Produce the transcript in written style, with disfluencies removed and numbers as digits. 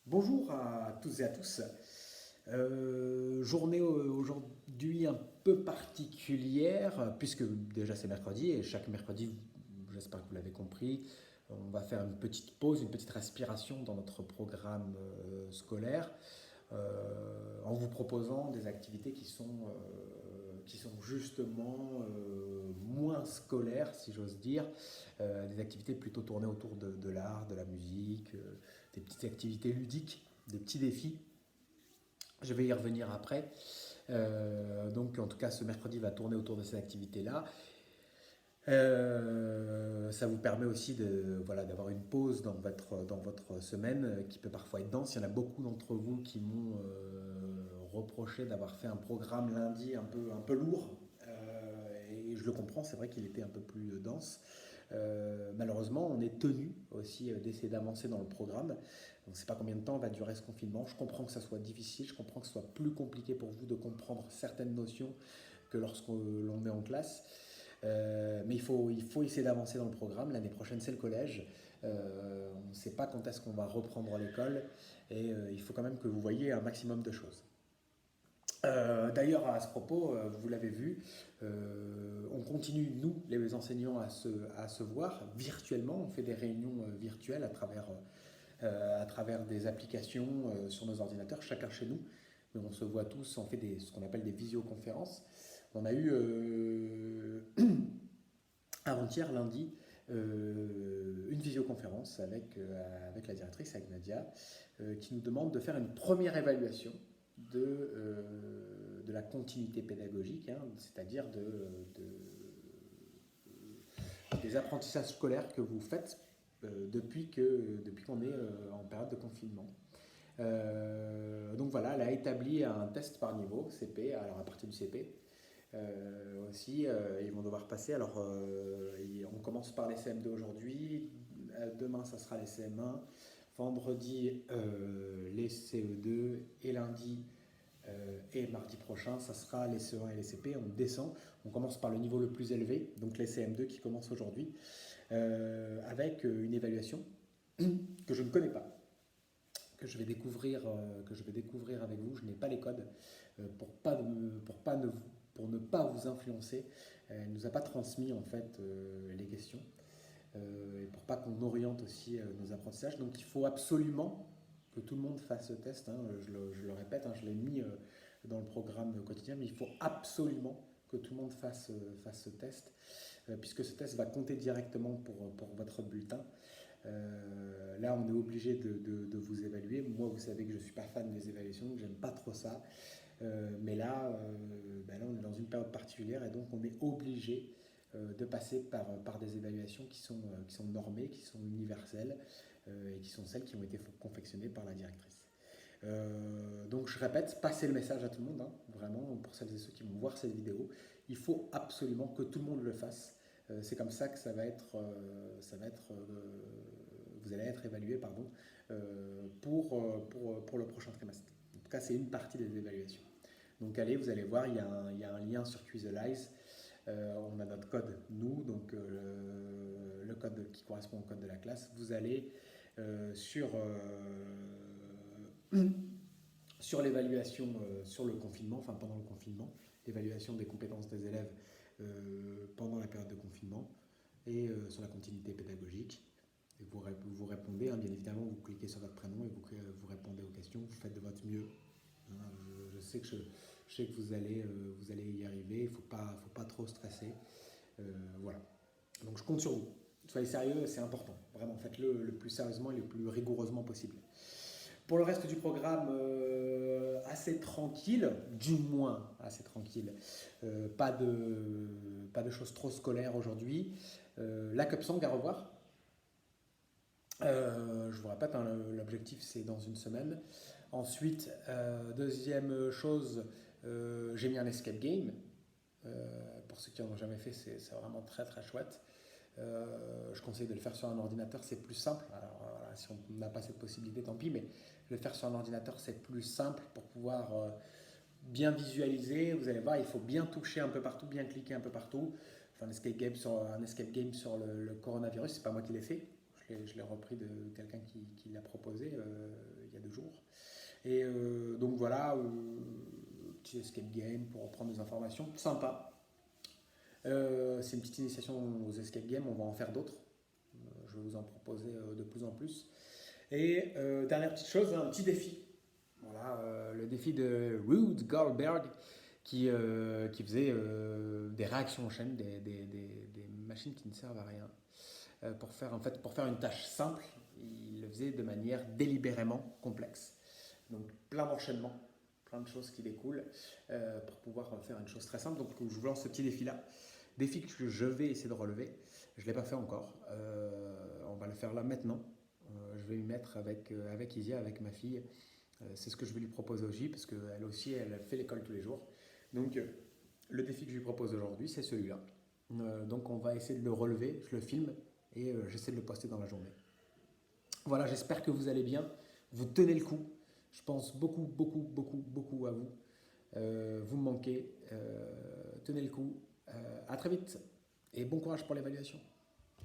Bonjour à toutes et à tous. Journée aujourd'hui un peu particulière, puisque déjà c'est mercredi, et chaque mercredi, j'espère que vous l'avez compris, on va faire une petite pause, une petite respiration dans notre programme scolaire, en vous proposant des activités qui sont justement moins scolaires, si j'ose dire, des activités plutôt tournées autour de l'art, de la musique, des petites activités ludiques, des petits défis. Je vais y revenir après. Donc en tout cas, ce mercredi va tourner autour de ces activités-là. Ça vous permet aussi voilà, d'avoir une pause dans votre semaine qui peut parfois être dense. Il y en a beaucoup d'entre vous qui m'ont reproché d'avoir fait un programme lundi un peu lourd. Et je le comprends, c'est vrai qu'il était un peu plus dense. Malheureusement, on est tenu aussi d'essayer d'avancer dans le programme. On ne sait pas combien de temps va durer ce confinement. Je comprends que ça soit difficile, je comprends que ce soit plus compliqué pour vous de comprendre certaines notions que lorsqu'on est en classe. Mais il faut essayer d'avancer dans le programme. L'année prochaine, c'est le collège. On ne sait pas quand est-ce qu'on va reprendre l'école. Et il faut quand même que vous voyez un maximum de choses. D'ailleurs, à ce propos, vous l'avez vu, on continue, nous, les enseignants, à se voir virtuellement. On fait des réunions virtuelles à travers des applications sur nos ordinateurs, chacun chez nous. Mais on se voit tous, on fait ce qu'on appelle des visioconférences. On a eu avant-hier, lundi, une visioconférence avec la directrice, avec Nadia, qui nous demande de faire une première évaluation de la continuité pédagogique, hein, c'est-à-dire des apprentissages scolaires que vous faites depuis qu'on est en période de confinement. Donc voilà, elle a établi un test par niveau, CP, alors à partir du CP. Aussi, ils vont devoir passer. Alors, on commence par les CM2 aujourd'hui. Demain, ça sera les CM1. Vendredi, les CE2. Et lundi et mardi prochain, ça sera les CE1 et les CP. On descend. On commence par le niveau le plus élevé, donc les CM2 qui commencent aujourd'hui, avec une évaluation que je ne connais pas, que je vais découvrir avec vous. Je n'ai pas les codes pour ne pas vous influencer. Elle ne nous a pas transmis en fait les questions et pour pas qu'on oriente aussi nos apprentissages. Donc il faut absolument que tout le monde fasse ce test, hein. Je le répète, hein, je l'ai mis dans le programme quotidien, mais il faut absolument que tout le monde fasse ce test, puisque ce test va compter directement pour votre bulletin. Là, on est obligé de vous évaluer. Moi, vous savez que je ne suis pas fan des évaluations, que j'aime pas trop ça. Mais là, ben là, on est dans une période particulière et donc on est obligé de passer par des évaluations qui sont normées, qui sont universelles et qui sont celles qui ont été confectionnées par la directrice. Donc je répète, passez le message à tout le monde, hein, vraiment, pour celles et ceux qui vont voir cette vidéo. Il faut absolument que tout le monde le fasse. C'est comme ça que vous allez être évalué pardon, pour le prochain trimestre. En tout cas, c'est une partie des évaluations. Donc allez, vous allez voir, il y a un lien sur Quizalize. On a notre code, nous, donc le code qui correspond au code de la classe. Vous allez sur l'évaluation sur le confinement, enfin pendant le confinement, l'évaluation des compétences des élèves pendant la période de confinement et sur la continuité pédagogique. Et vous répondez, hein, bien évidemment, vous cliquez sur votre prénom et vous répondez aux questions, vous faites de votre mieux. Hein, je sais que vous allez y arriver, il ne faut pas trop stresser. Voilà. Donc je compte sur vous. Soyez sérieux, c'est important. Vraiment, faites-le le plus sérieusement et le plus rigoureusement possible. Pour le reste du programme, assez tranquille, du moins assez tranquille. Pas de choses trop scolaires aujourd'hui. La Cup Song à revoir. Je vous répète, hein, l'objectif c'est dans une semaine. Ensuite, deuxième chose, j'ai mis un escape game. Pour ceux qui n'en ont jamais fait, c'est vraiment très très chouette. Je conseille de le faire sur un ordinateur, c'est plus simple. Alors, voilà, si on n'a pas cette possibilité, tant pis, mais le faire sur un ordinateur, c'est plus simple pour pouvoir bien visualiser. Vous allez voir, il faut bien toucher un peu partout, bien cliquer un peu partout. Enfin, un escape game sur le coronavirus, c'est pas moi qui l'ai fait. Je l'ai repris de quelqu'un qui l'a proposé il y a 2 jours. Et donc voilà, petit escape game pour reprendre des informations, sympa. C'est une petite initiation aux escape games, on va en faire d'autres. Je vais vous en proposer de plus en plus. Et dernière petite chose, un petit défi. Voilà, le défi de Ruud Goldberg qui faisait des réactions en chaîne, des machines qui ne servent à rien. Pour faire une tâche simple, il le faisait de manière délibérément complexe. Donc plein d'enchaînements, plein de choses qui découlent pour pouvoir faire une chose très simple. Donc je vous lance ce petit défi-là. Défi que je vais essayer de relever. Je ne l'ai pas fait encore. On va le faire là maintenant. Je vais m'y mettre avec Isia, avec ma fille. C'est ce que je vais lui proposer aujourd'hui parce qu'elle aussi, elle fait l'école tous les jours. Donc le défi que je lui propose aujourd'hui, c'est celui-là. Donc on va essayer de le relever. Je le filme et j'essaie de le poster dans la journée. Voilà, j'espère que vous allez bien. Vous tenez le coup. Je pense beaucoup à vous. Vous me manquez. Tenez le coup. À très vite et bon courage pour l'évaluation.